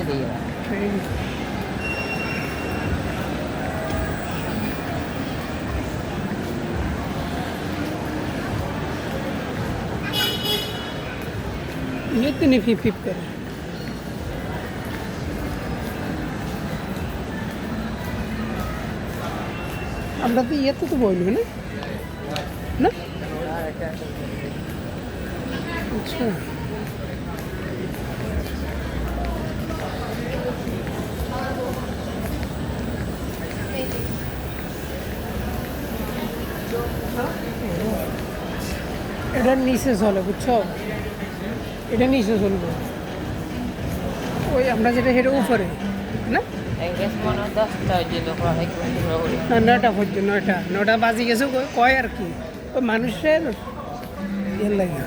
ये तो नहीं फिप फिप करे আমরা তো ইয়েতে তো বইল না না আচ্ছা এটার নিচে চলে বুঝছো এটা নিচে চলবে ওই আমরা যেটা হেঁটে উপরে না না 9টা পর্যন্ত 9টা বাজে গেছে কয় আর কি ওই মানুষের ইয়ে লাগে